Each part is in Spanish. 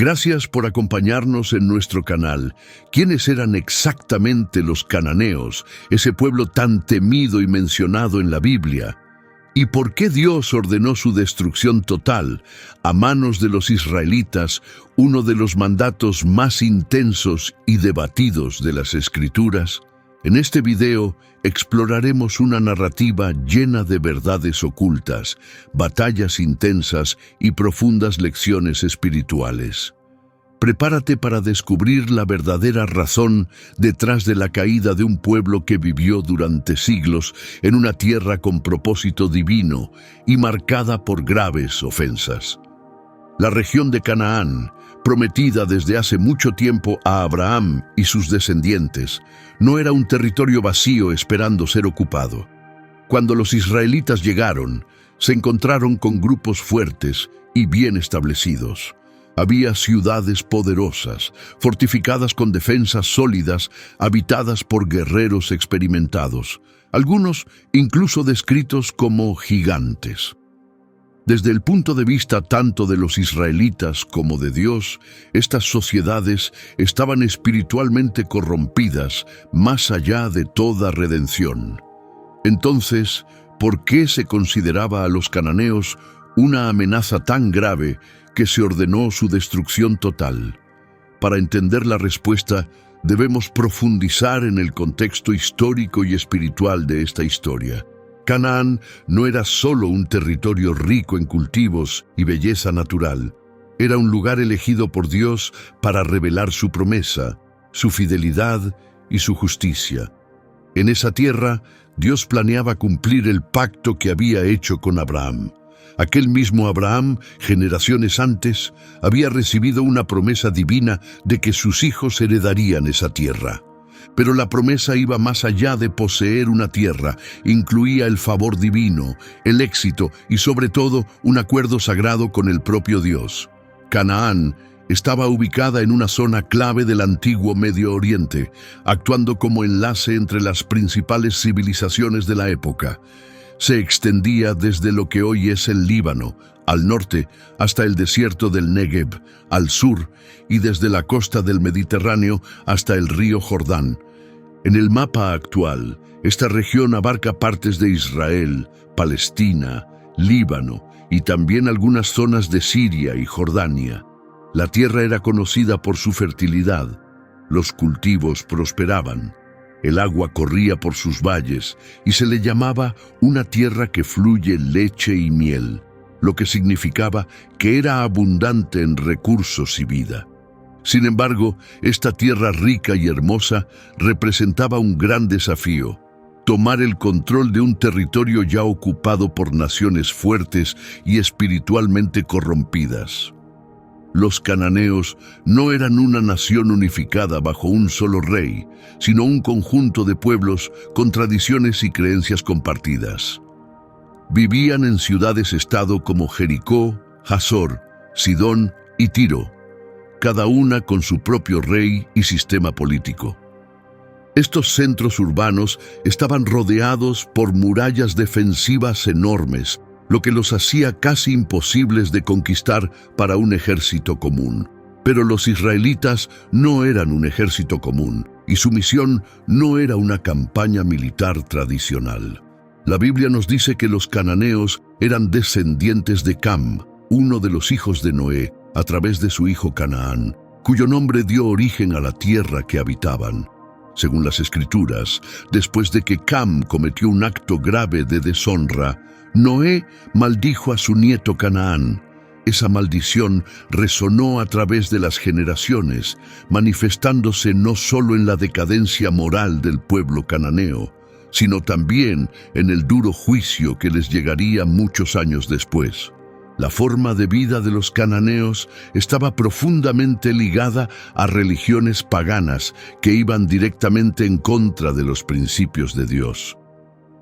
Gracias por acompañarnos en nuestro canal. ¿Quiénes eran exactamente los cananeos, ese pueblo tan temido y mencionado en la Biblia? ¿Y por qué Dios ordenó su destrucción total a manos de los israelitas, uno de los mandatos más intensos y debatidos de las Escrituras? En este video exploraremos una narrativa llena de verdades ocultas, batallas intensas y profundas lecciones espirituales. Prepárate para descubrir la verdadera razón detrás de la caída de un pueblo que vivió durante siglos en una tierra con propósito divino y marcada por graves ofensas. La región de Canaán, prometida desde hace mucho tiempo a Abraham y sus descendientes, no era un territorio vacío esperando ser ocupado. Cuando los israelitas llegaron, se encontraron con grupos fuertes y bien establecidos. Había ciudades poderosas, fortificadas con defensas sólidas, habitadas por guerreros experimentados, algunos incluso descritos como gigantes. Desde el punto de vista tanto de los israelitas como de Dios, estas sociedades estaban espiritualmente corrompidas más allá de toda redención. Entonces, ¿por qué se consideraba a los cananeos una amenaza tan grave que se ordenó su destrucción total? Para entender la respuesta, debemos profundizar en el contexto histórico y espiritual de esta historia. Canaán no era solo un territorio rico en cultivos y belleza natural. Era un lugar elegido por Dios para revelar su promesa, su fidelidad y su justicia. En esa tierra, Dios planeaba cumplir el pacto que había hecho con Abraham. Aquel mismo Abraham, generaciones antes, había recibido una promesa divina de que sus hijos heredarían esa tierra. Pero la promesa iba más allá de poseer una tierra, incluía el favor divino, el éxito y sobre todo un acuerdo sagrado con el propio Dios. Canaán estaba ubicada en una zona clave del antiguo Medio Oriente, actuando como enlace entre las principales civilizaciones de la época. Se extendía desde lo que hoy es el Líbano, al norte, hasta el desierto del Negev, al sur, y desde la costa del Mediterráneo hasta el río Jordán. En el mapa actual, esta región abarca partes de Israel, Palestina, Líbano y también algunas zonas de Siria y Jordania. La tierra era conocida por su fertilidad, los cultivos prosperaban, el agua corría por sus valles y se le llamaba una tierra que fluye leche y miel, lo que significaba que era abundante en recursos y vida. Sin embargo, esta tierra rica y hermosa representaba un gran desafío: tomar el control de un territorio ya ocupado por naciones fuertes y espiritualmente corrompidas. Los cananeos no eran una nación unificada bajo un solo rey, sino un conjunto de pueblos con tradiciones y creencias compartidas. Vivían en ciudades-estado como Jericó, Hazor, Sidón y Tiro, cada una con su propio rey y sistema político. Estos centros urbanos estaban rodeados por murallas defensivas enormes, lo que los hacía casi imposibles de conquistar para un ejército común. Pero los israelitas no eran un ejército común, y su misión no era una campaña militar tradicional. La Biblia nos dice que los cananeos eran descendientes de Cam, uno de los hijos de Noé, a través de su hijo Canaán, cuyo nombre dio origen a la tierra que habitaban. Según las Escrituras, después de que Cam cometió un acto grave de deshonra, Noé maldijo a su nieto Canaán. Esa maldición resonó a través de las generaciones, manifestándose no solo en la decadencia moral del pueblo cananeo, sino también en el duro juicio que les llegaría muchos años después. La forma de vida de los cananeos estaba profundamente ligada a religiones paganas que iban directamente en contra de los principios de Dios.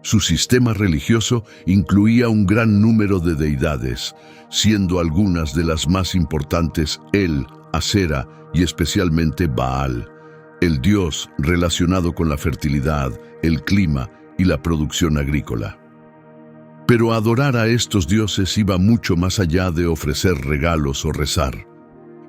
Su sistema religioso incluía un gran número de deidades, siendo algunas de las más importantes El, Asera y especialmente Baal, el dios relacionado con la fertilidad, el clima y la producción agrícola. Pero adorar a estos dioses iba mucho más allá de ofrecer regalos o rezar.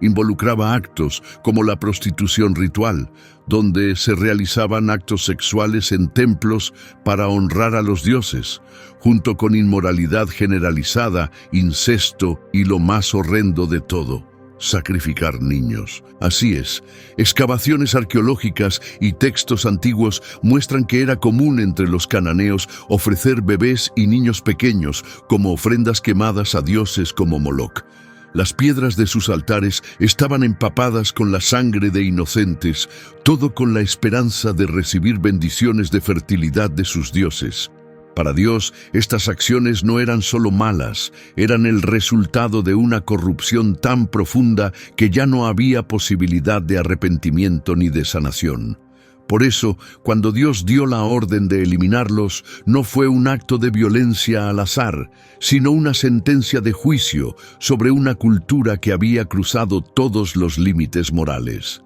involucraba actos como la prostitución ritual, donde se realizaban actos sexuales en templos para honrar a los dioses, junto con inmoralidad generalizada, incesto y lo más horrendo de todo, sacrificar niños. Así es, excavaciones arqueológicas y textos antiguos muestran que era común entre los cananeos ofrecer bebés y niños pequeños como ofrendas quemadas a dioses como Moloc. Las piedras de sus altares estaban empapadas con la sangre de inocentes, todo con la esperanza de recibir bendiciones de fertilidad de sus dioses. Para Dios, estas acciones no eran solo malas, eran el resultado de una corrupción tan profunda que ya no había posibilidad de arrepentimiento ni de sanación. Por eso, cuando Dios dio la orden de eliminarlos, no fue un acto de violencia al azar, sino una sentencia de juicio sobre una cultura que había cruzado todos los límites morales.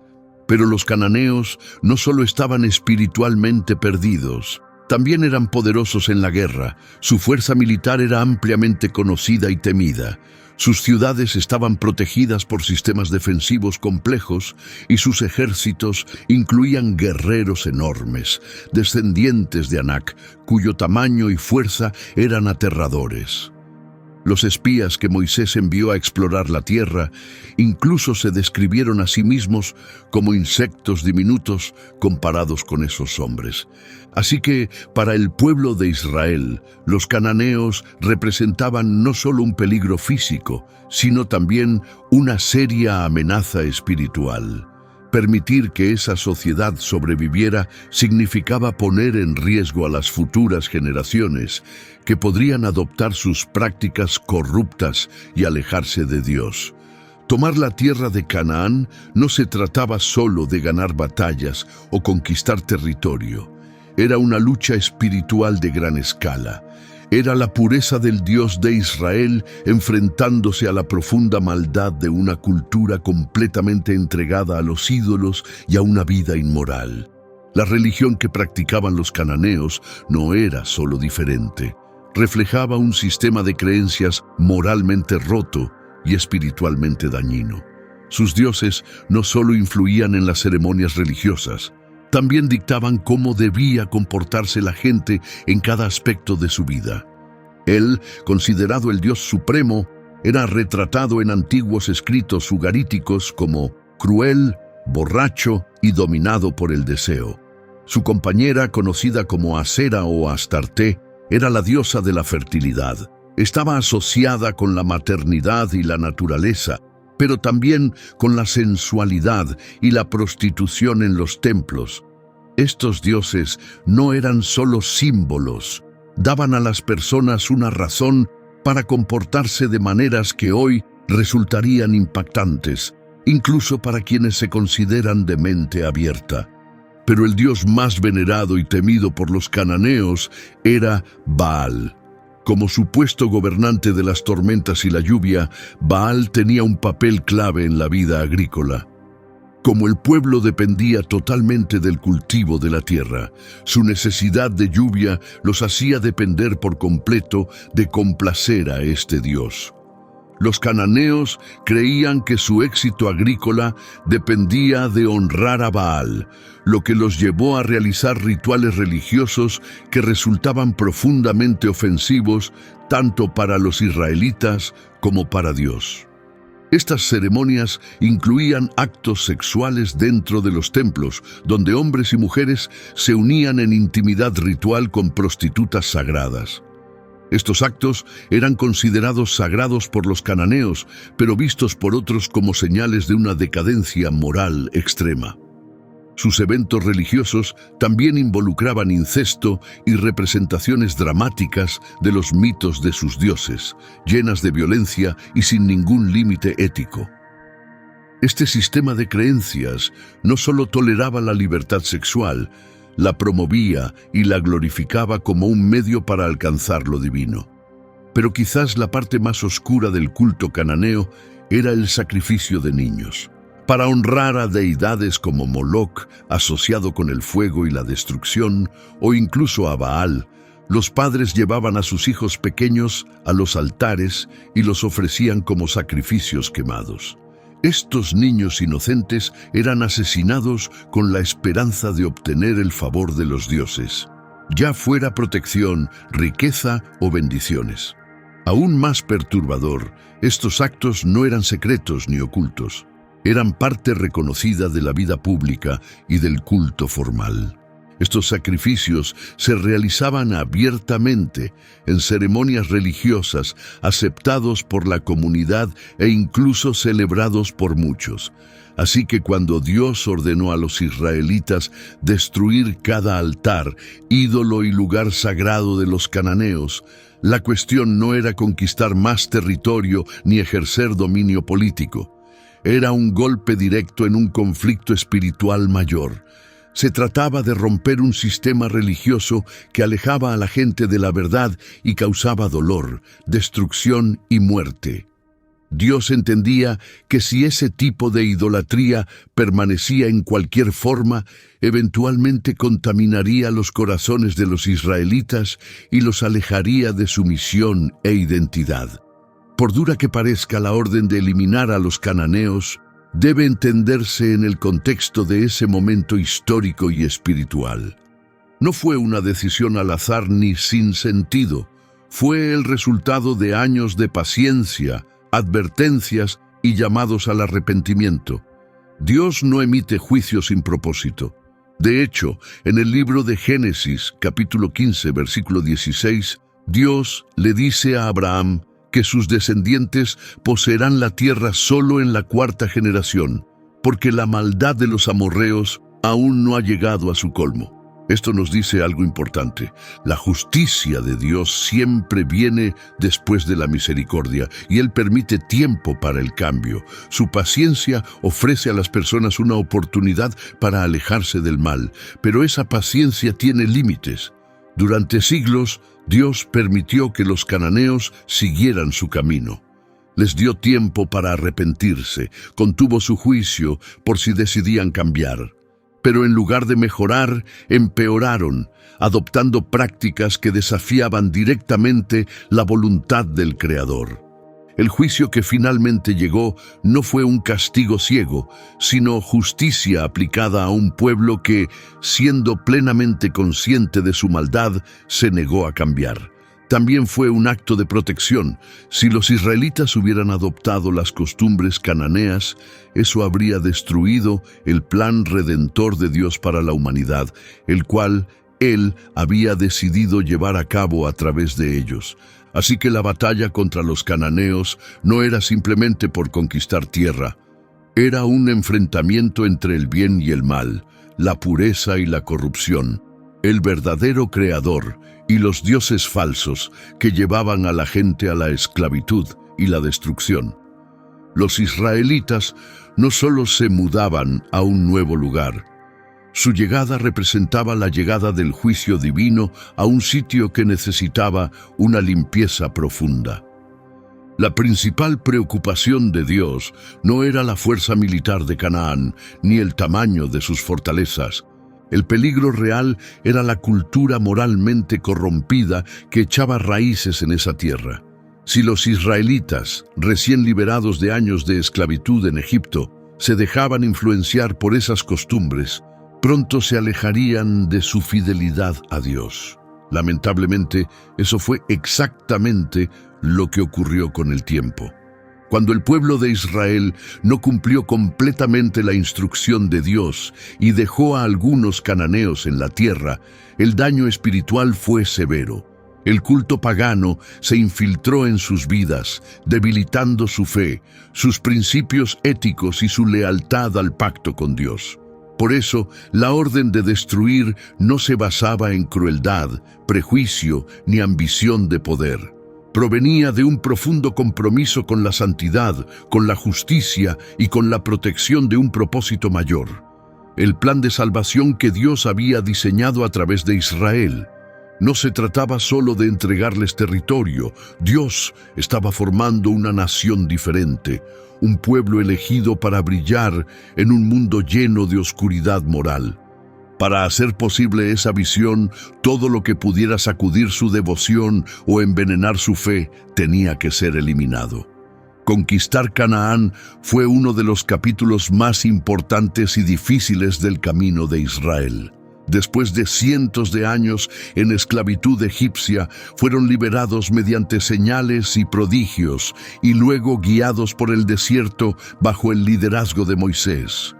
Pero los cananeos no solo estaban espiritualmente perdidos, también eran poderosos en la guerra. Su fuerza militar era ampliamente conocida y temida. Sus ciudades estaban protegidas por sistemas defensivos complejos y sus ejércitos incluían guerreros enormes, descendientes de Anak, cuyo tamaño y fuerza eran aterradores. Los espías que Moisés envió a explorar la tierra incluso se describieron a sí mismos como insectos diminutos comparados con esos hombres. Así que, para el pueblo de Israel, los cananeos representaban no solo un peligro físico, sino también una seria amenaza espiritual. Permitir que esa sociedad sobreviviera significaba poner en riesgo a las futuras generaciones, que podrían adoptar sus prácticas corruptas y alejarse de Dios. Tomar la tierra de Canaán no se trataba solo de ganar batallas o conquistar territorio. Era una lucha espiritual de gran escala. Era la pureza del Dios de Israel enfrentándose a la profunda maldad de una cultura completamente entregada a los ídolos y a una vida inmoral. La religión que practicaban los cananeos no era solo diferente. Reflejaba un sistema de creencias moralmente roto y espiritualmente dañino. Sus dioses no solo influían en las ceremonias religiosas, también dictaban cómo debía comportarse la gente en cada aspecto de su vida. Él, considerado el Dios supremo, era retratado en antiguos escritos ugaríticos como cruel, borracho y dominado por el deseo. Su compañera, conocida como Asera o Astarte, era la diosa de la fertilidad. Estaba asociada con la maternidad y la naturaleza, pero también con la sensualidad y la prostitución en los templos. Estos dioses no eran solo símbolos, daban a las personas una razón para comportarse de maneras que hoy resultarían impactantes, incluso para quienes se consideran de mente abierta. Pero el dios más venerado y temido por los cananeos era Baal. Como supuesto gobernante de las tormentas y la lluvia, Baal tenía un papel clave en la vida agrícola. Como el pueblo dependía totalmente del cultivo de la tierra, su necesidad de lluvia los hacía depender por completo de complacer a este dios. Los cananeos creían que su éxito agrícola dependía de honrar a Baal, lo que los llevó a realizar rituales religiosos que resultaban profundamente ofensivos tanto para los israelitas como para Dios. Estas ceremonias incluían actos sexuales dentro de los templos, donde hombres y mujeres se unían en intimidad ritual con prostitutas sagradas. Estos actos eran considerados sagrados por los cananeos, pero vistos por otros como señales de una decadencia moral extrema. Sus eventos religiosos también involucraban incesto y representaciones dramáticas de los mitos de sus dioses, llenas de violencia y sin ningún límite ético. Este sistema de creencias no solo toleraba la libertad sexual, la promovía y la glorificaba como un medio para alcanzar lo divino. Pero quizás la parte más oscura del culto cananeo era el sacrificio de niños. Para honrar a deidades como Moloc, asociado con el fuego y la destrucción, o incluso a Baal, los padres llevaban a sus hijos pequeños a los altares y los ofrecían como sacrificios quemados. Estos niños inocentes eran asesinados con la esperanza de obtener el favor de los dioses, ya fuera protección, riqueza o bendiciones. Aún más perturbador, estos actos no eran secretos ni ocultos. Eran parte reconocida de la vida pública y del culto formal. Estos sacrificios se realizaban abiertamente en ceremonias religiosas, aceptados por la comunidad e incluso celebrados por muchos. Así que cuando Dios ordenó a los israelitas destruir cada altar, ídolo y lugar sagrado de los cananeos, la cuestión no era conquistar más territorio ni ejercer dominio político. Era un golpe directo en un conflicto espiritual mayor. Se trataba de romper un sistema religioso que alejaba a la gente de la verdad y causaba dolor, destrucción y muerte. Dios entendía que si ese tipo de idolatría permanecía en cualquier forma, eventualmente contaminaría los corazones de los israelitas y los alejaría de su misión e identidad. Por dura que parezca la orden de eliminar a los cananeos, debe entenderse en el contexto de ese momento histórico y espiritual. No fue una decisión al azar ni sin sentido, fue el resultado de años de paciencia, advertencias y llamados al arrepentimiento. Dios no emite juicios sin propósito. De hecho, en el libro de Génesis, capítulo 15, versículo 16, Dios le dice a Abraham que sus descendientes poseerán la tierra solo en la cuarta generación, porque la maldad de los amorreos aún no ha llegado a su colmo. Esto nos dice algo importante. La justicia de Dios siempre viene después de la misericordia, y Él permite tiempo para el cambio. Su paciencia ofrece a las personas una oportunidad para alejarse del mal, pero esa paciencia tiene límites. Durante siglos, Dios permitió que los cananeos siguieran su camino. Les dio tiempo para arrepentirse, contuvo su juicio por si decidían cambiar. Pero en lugar de mejorar, empeoraron, adoptando prácticas que desafiaban directamente la voluntad del Creador. El juicio que finalmente llegó no fue un castigo ciego, sino justicia aplicada a un pueblo que, siendo plenamente consciente de su maldad, se negó a cambiar. También fue un acto de protección. Si los israelitas hubieran adoptado las costumbres cananeas, eso habría destruido el plan redentor de Dios para la humanidad, el cual Él había decidido llevar a cabo a través de ellos. Así que la batalla contra los cananeos no era simplemente por conquistar tierra. Era un enfrentamiento entre el bien y el mal, la pureza y la corrupción, el verdadero creador y los dioses falsos que llevaban a la gente a la esclavitud y la destrucción. Los israelitas no solo se mudaban a un nuevo lugar. Su llegada representaba la llegada del juicio divino a un sitio que necesitaba una limpieza profunda. La principal preocupación de Dios no era la fuerza militar de Canaán, ni el tamaño de sus fortalezas. El peligro real era la cultura moralmente corrompida que echaba raíces en esa tierra. Si los israelitas, recién liberados de años de esclavitud en Egipto, se dejaban influenciar por esas costumbres, pronto se alejarían de su fidelidad a Dios. Lamentablemente, eso fue exactamente lo que ocurrió con el tiempo. Cuando el pueblo de Israel no cumplió completamente la instrucción de Dios y dejó a algunos cananeos en la tierra, el daño espiritual fue severo. El culto pagano se infiltró en sus vidas, debilitando su fe, sus principios éticos y su lealtad al pacto con Dios. Por eso, la orden de destruir no se basaba en crueldad, prejuicio ni ambición de poder. Provenía de un profundo compromiso con la santidad, con la justicia y con la protección de un propósito mayor. El plan de salvación que Dios había diseñado a través de Israel. No se trataba solo de entregarles territorio. Dios estaba formando una nación diferente, un pueblo elegido para brillar en un mundo lleno de oscuridad moral. Para hacer posible esa visión, todo lo que pudiera sacudir su devoción o envenenar su fe tenía que ser eliminado. Conquistar Canaán fue uno de los capítulos más importantes y difíciles del camino de Israel. Después de cientos de años en esclavitud egipcia, fueron liberados mediante señales y prodigios y luego guiados por el desierto bajo el liderazgo de Moisés.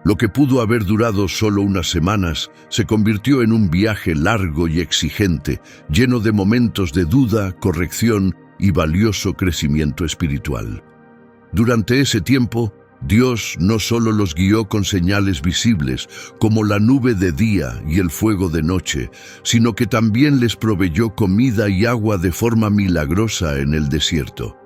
Lo que pudo haber durado solo unas semanas se convirtió en un viaje largo y exigente, lleno de momentos de duda, corrección y valioso crecimiento espiritual. Durante ese tiempo, Dios no solo los guió con señales visibles, como la nube de día y el fuego de noche, sino que también les proveyó comida y agua de forma milagrosa en el desierto.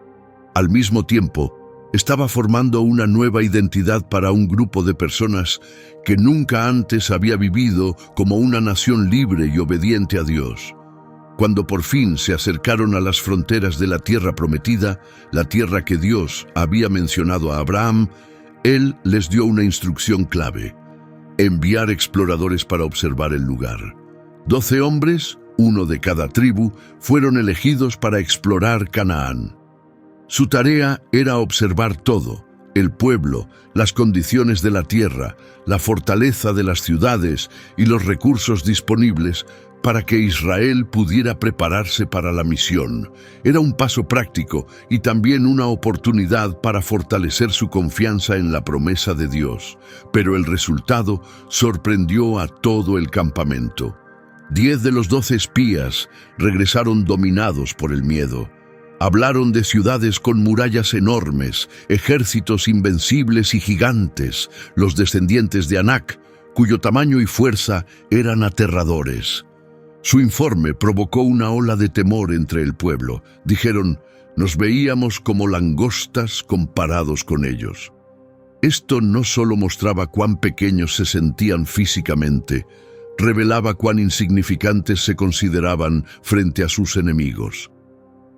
Al mismo tiempo, estaba formando una nueva identidad para un grupo de personas que nunca antes había vivido como una nación libre y obediente a Dios. Cuando por fin se acercaron a las fronteras de la tierra prometida, la tierra que Dios había mencionado a Abraham, Él les dio una instrucción clave: enviar exploradores para observar el lugar. 12 hombres, uno de cada tribu, fueron elegidos para explorar Canaán. Su tarea era observar todo: el pueblo, las condiciones de la tierra, la fortaleza de las ciudades y los recursos disponibles para que Israel pudiera prepararse para la misión. Era un paso práctico y también una oportunidad para fortalecer su confianza en la promesa de Dios. Pero el resultado sorprendió a todo el campamento. 10 de los 12 espías regresaron dominados por el miedo. Hablaron de ciudades con murallas enormes, ejércitos invencibles y gigantes, los descendientes de Anac, cuyo tamaño y fuerza eran aterradores. Su informe provocó una ola de temor entre el pueblo. Dijeron: nos veíamos como langostas comparados con ellos. Esto no solo mostraba cuán pequeños se sentían físicamente, revelaba cuán insignificantes se consideraban frente a sus enemigos.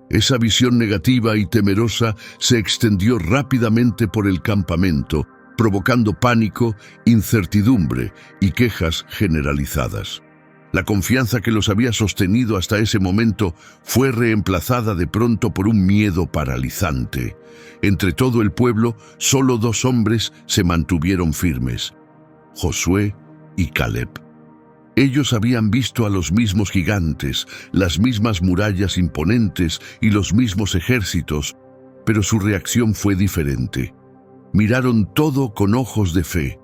Esa visión negativa y temerosa se extendió rápidamente por el campamento, provocando pánico, incertidumbre y quejas generalizadas. La confianza que los había sostenido hasta ese momento fue reemplazada de pronto por un miedo paralizante. Entre todo el pueblo, solo 2 hombres se mantuvieron firmes: Josué y Caleb. Ellos habían visto a los mismos gigantes, las mismas murallas imponentes y los mismos ejércitos, pero su reacción fue diferente. Miraron todo con ojos de fe.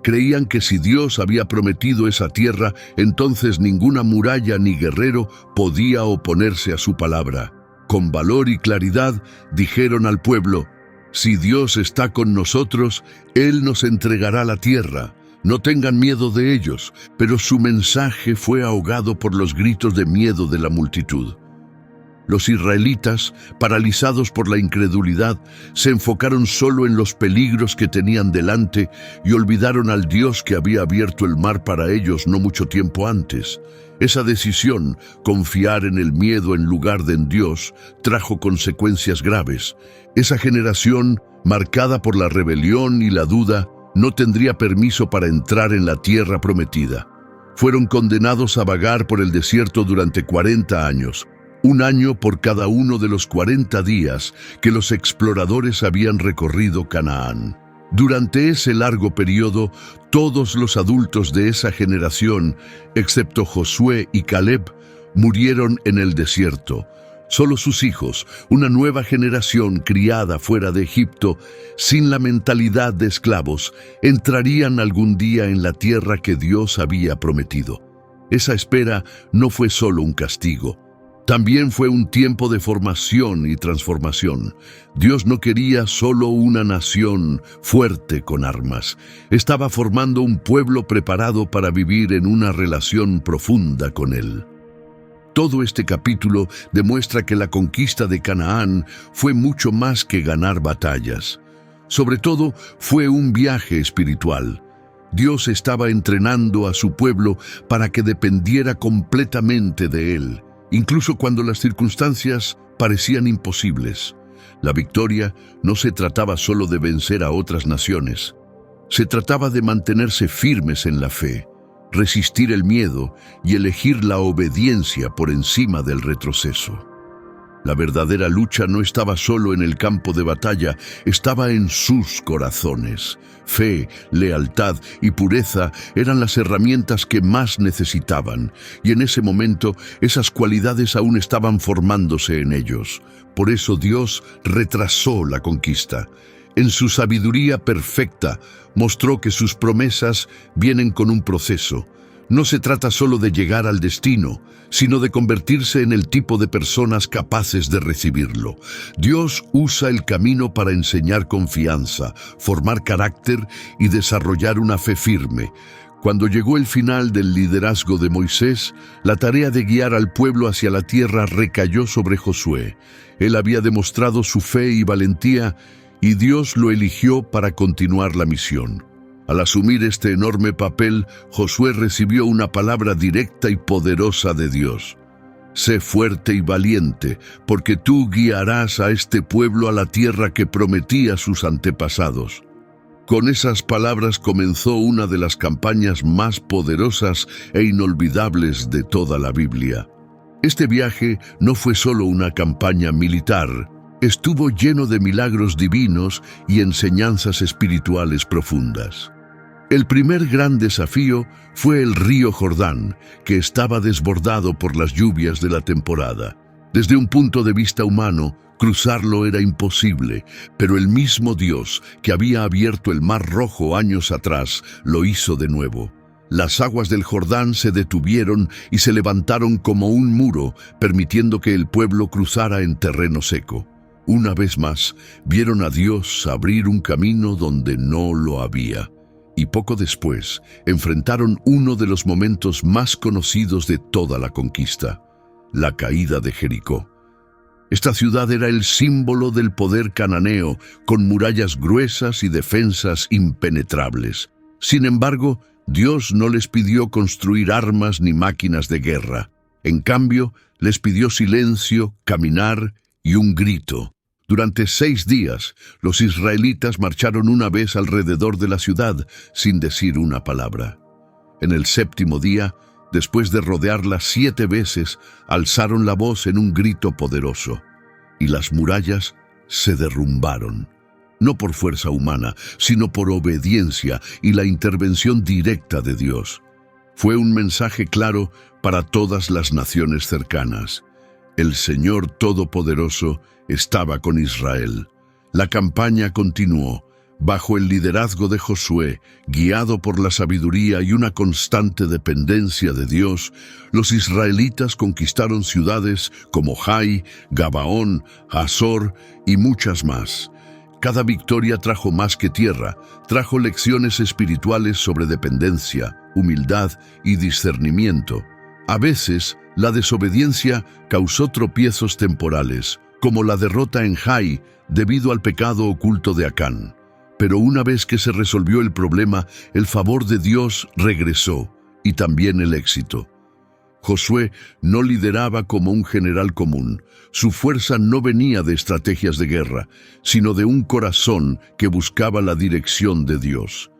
Creían que si Dios había prometido esa tierra, entonces ninguna muralla ni guerrero podía oponerse a su palabra. Con valor y claridad dijeron al pueblo: si Dios está con nosotros, Él nos entregará la tierra. No tengan miedo de ellos. Pero su mensaje fue ahogado por los gritos de miedo de la multitud. Los israelitas, paralizados por la incredulidad, se enfocaron solo en los peligros que tenían delante y olvidaron al Dios que había abierto el mar para ellos no mucho tiempo antes. Esa decisión, confiar en el miedo en lugar de en Dios, trajo consecuencias graves. Esa generación, marcada por la rebelión y la duda, no tendría permiso para entrar en la tierra prometida. Fueron condenados a vagar por el desierto durante 40 años. 1 año por cada uno de los 40 días que los exploradores habían recorrido Canaán. Durante ese largo periodo, todos los adultos de esa generación, excepto Josué y Caleb, murieron en el desierto. Solo sus hijos, una nueva generación criada fuera de Egipto, sin la mentalidad de esclavos, entrarían algún día en la tierra que Dios había prometido. Esa espera no fue solo un castigo. También fue un tiempo de formación y transformación. Dios no quería solo una nación fuerte con armas. Estaba formando un pueblo preparado para vivir en una relación profunda con Él. Todo este capítulo demuestra que la conquista de Canaán fue mucho más que ganar batallas. Sobre todo, fue un viaje espiritual. Dios estaba entrenando a su pueblo para que dependiera completamente de Él, incluso cuando las circunstancias parecían imposibles. La victoria no se trataba solo de vencer a otras naciones. Se trataba de mantenerse firmes en la fe, resistir el miedo y elegir la obediencia por encima del retroceso. La verdadera lucha no estaba solo en el campo de batalla, estaba en sus corazones. Fe, lealtad y pureza eran las herramientas que más necesitaban, y en ese momento esas cualidades aún estaban formándose en ellos. Por eso Dios retrasó la conquista. En su sabiduría perfecta, mostró que sus promesas vienen con un proceso. No se trata solo de llegar al destino, sino de convertirse en el tipo de personas capaces de recibirlo. Dios usa el camino para enseñar confianza, formar carácter y desarrollar una fe firme. Cuando llegó el final del liderazgo de Moisés, la tarea de guiar al pueblo hacia la tierra recayó sobre Josué. Él había demostrado su fe y valentía, y Dios lo eligió para continuar la misión. Al asumir este enorme papel, Josué recibió una palabra directa y poderosa de Dios. Sé fuerte y valiente, porque tú guiarás a este pueblo a la tierra que prometí a sus antepasados. Con esas palabras comenzó una de las campañas más poderosas e inolvidables de toda la Biblia. Este viaje no fue solo una campaña militar, estuvo lleno de milagros divinos y enseñanzas espirituales profundas. El primer gran desafío fue el río Jordán, que estaba desbordado por las lluvias de la temporada. Desde un punto de vista humano, cruzarlo era imposible, pero el mismo Dios que había abierto el Mar Rojo años atrás, lo hizo de nuevo. Las aguas del Jordán se detuvieron y se levantaron como un muro, permitiendo que el pueblo cruzara en terreno seco. Una vez más, vieron a Dios abrir un camino donde no lo había. Y poco después, enfrentaron uno de los momentos más conocidos de toda la conquista, la caída de Jericó. Esta ciudad era el símbolo del poder cananeo, con murallas gruesas y defensas impenetrables. Sin embargo, Dios no les pidió construir armas ni máquinas de guerra. En cambio, les pidió silencio, caminar y un grito. Durante 6 días, los israelitas marcharon una vez alrededor de la ciudad sin decir una palabra. En el 7º día, después de rodearla 7 veces, alzaron la voz en un grito poderoso, y las murallas se derrumbaron. No por fuerza humana, sino por obediencia y la intervención directa de Dios. Fue un mensaje claro para todas las naciones cercanas. El Señor Todopoderoso estaba con Israel. La campaña continuó, bajo el liderazgo de Josué, guiado por la sabiduría y una constante dependencia de Dios. Los israelitas conquistaron ciudades como Jai, Gabaón, Hazor y muchas más. Cada victoria trajo más que tierra, trajo lecciones espirituales sobre dependencia, humildad y discernimiento. A veces, la desobediencia causó tropiezos temporales, como la derrota en Jai debido al pecado oculto de Acán. Pero una vez que se resolvió el problema, el favor de Dios regresó, y también el éxito. Josué no lideraba como un general común. Su fuerza no venía de estrategias de guerra, sino de un corazón que buscaba la dirección de Dios.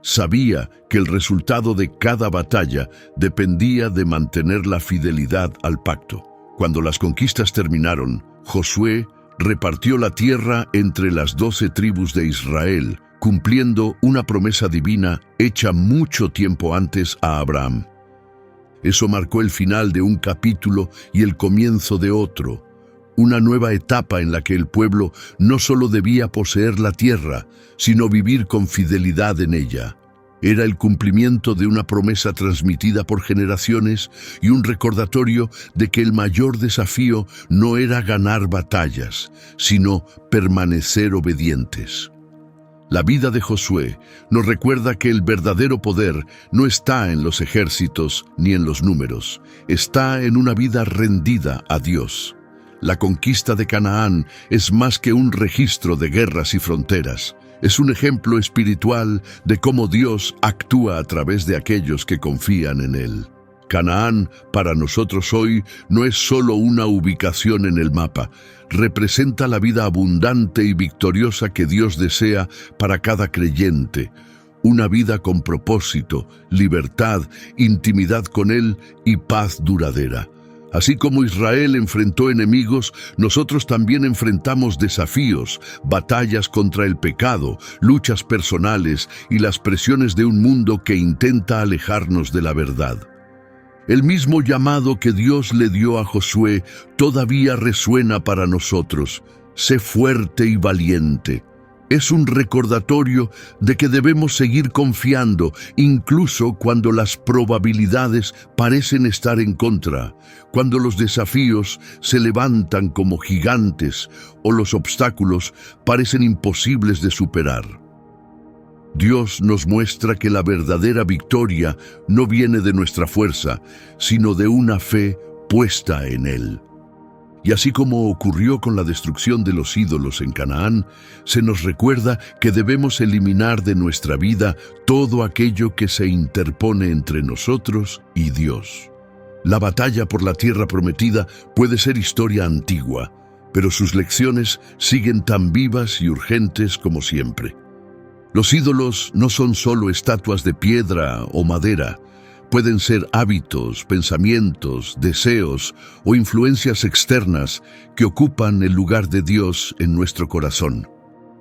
Sabía que el resultado de cada batalla dependía de mantener la fidelidad al pacto. Cuando las conquistas terminaron, Josué repartió la tierra entre las 12 tribus de Israel, cumpliendo una promesa divina hecha mucho tiempo antes a Abraham. Eso marcó el final de un capítulo y el comienzo de otro, una nueva etapa en la que el pueblo no solo debía poseer la tierra, sino vivir con fidelidad en ella. Era el cumplimiento de una promesa transmitida por generaciones y un recordatorio de que el mayor desafío no era ganar batallas, sino permanecer obedientes. La vida de Josué nos recuerda que el verdadero poder no está en los ejércitos ni en los números, está en una vida rendida a Dios. La conquista de Canaán es más que un registro de guerras y fronteras. Es un ejemplo espiritual de cómo Dios actúa a través de aquellos que confían en Él. Canaán, para nosotros hoy, no es solo una ubicación en el mapa. Representa la vida abundante y victoriosa que Dios desea para cada creyente. Una vida con propósito, libertad, intimidad con Él y paz duradera. Así como Israel enfrentó enemigos, nosotros también enfrentamos desafíos, batallas contra el pecado, luchas personales y las presiones de un mundo que intenta alejarnos de la verdad. El mismo llamado que Dios le dio a Josué todavía resuena para nosotros. Sé fuerte y valiente. Es un recordatorio de que debemos seguir confiando, incluso cuando las probabilidades parecen estar en contra, cuando los desafíos se levantan como gigantes o los obstáculos parecen imposibles de superar. Dios nos muestra que la verdadera victoria no viene de nuestra fuerza, sino de una fe puesta en Él. Y así como ocurrió con la destrucción de los ídolos en Canaán, se nos recuerda que debemos eliminar de nuestra vida todo aquello que se interpone entre nosotros y Dios. La batalla por la tierra prometida puede ser historia antigua, pero sus lecciones siguen tan vivas y urgentes como siempre. Los ídolos no son solo estatuas de piedra o madera. Pueden ser hábitos, pensamientos, deseos o influencias externas que ocupan el lugar de Dios en nuestro corazón.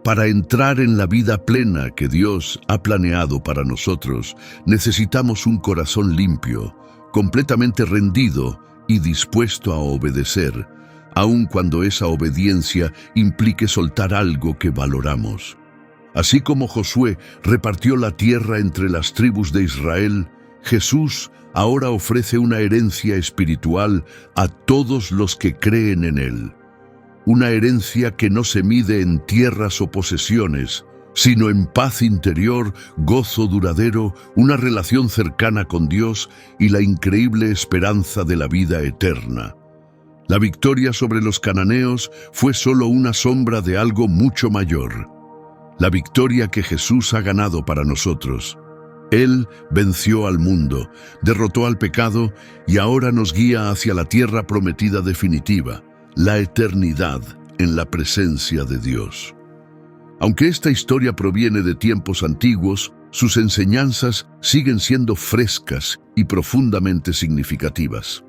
Para entrar en la vida plena que Dios ha planeado para nosotros, necesitamos un corazón limpio, completamente rendido y dispuesto a obedecer, aun cuando esa obediencia implique soltar algo que valoramos. Así como Josué repartió la tierra entre las tribus de Israel, Jesús ahora ofrece una herencia espiritual a todos los que creen en Él. Una herencia que no se mide en tierras o posesiones, sino en paz interior, gozo duradero, una relación cercana con Dios y la increíble esperanza de la vida eterna. La victoria sobre los cananeos fue solo una sombra de algo mucho mayor. La victoria que Jesús ha ganado para nosotros. Él venció al mundo, derrotó al pecado y ahora nos guía hacia la tierra prometida definitiva, la eternidad en la presencia de Dios. Aunque esta historia proviene de tiempos antiguos, sus enseñanzas siguen siendo frescas y profundamente significativas.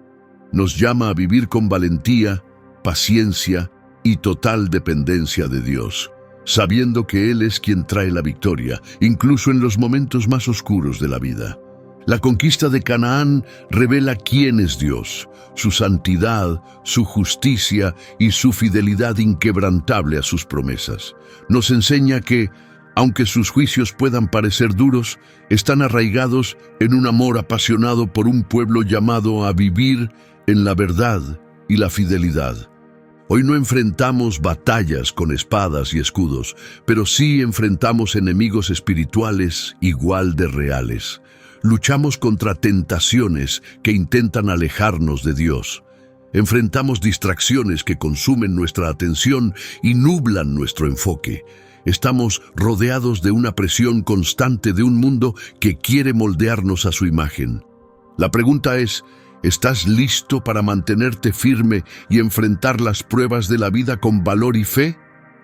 Nos llama a vivir con valentía, paciencia y total dependencia de Dios, sabiendo que Él es quien trae la victoria, incluso en los momentos más oscuros de la vida. La conquista de Canaán revela quién es Dios, su santidad, su justicia y su fidelidad inquebrantable a sus promesas. Nos enseña que, aunque sus juicios puedan parecer duros, están arraigados en un amor apasionado por un pueblo llamado a vivir en la verdad y la fidelidad. Hoy no enfrentamos batallas con espadas y escudos, pero sí enfrentamos enemigos espirituales igual de reales. Luchamos contra tentaciones que intentan alejarnos de Dios. Enfrentamos distracciones que consumen nuestra atención y nublan nuestro enfoque. Estamos rodeados de una presión constante de un mundo que quiere moldearnos a su imagen. La pregunta es, ¿estás listo para mantenerte firme y enfrentar las pruebas de la vida con valor y fe?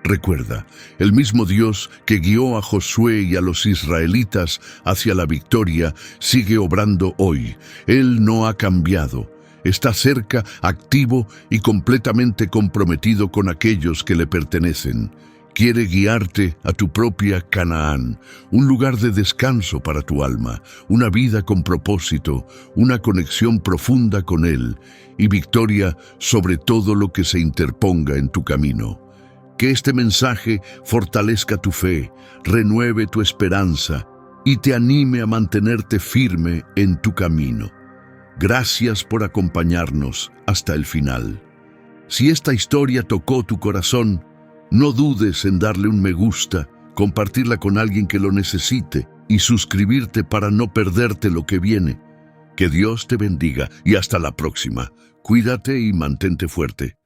Recuerda, el mismo Dios que guió a Josué y a los israelitas hacia la victoria sigue obrando hoy. Él no ha cambiado. Está cerca, activo y completamente comprometido con aquellos que le pertenecen. Quiere guiarte a tu propia Canaán, un lugar de descanso para tu alma, una vida con propósito, una conexión profunda con Él y victoria sobre todo lo que se interponga en tu camino. Que este mensaje fortalezca tu fe, renueve tu esperanza y te anime a mantenerte firme en tu camino. Gracias por acompañarnos hasta el final. Si esta historia tocó tu corazón, no dudes en darle un me gusta, compartirla con alguien que lo necesite y suscribirte para no perderte lo que viene. Que Dios te bendiga y hasta la próxima. Cuídate y mantente fuerte.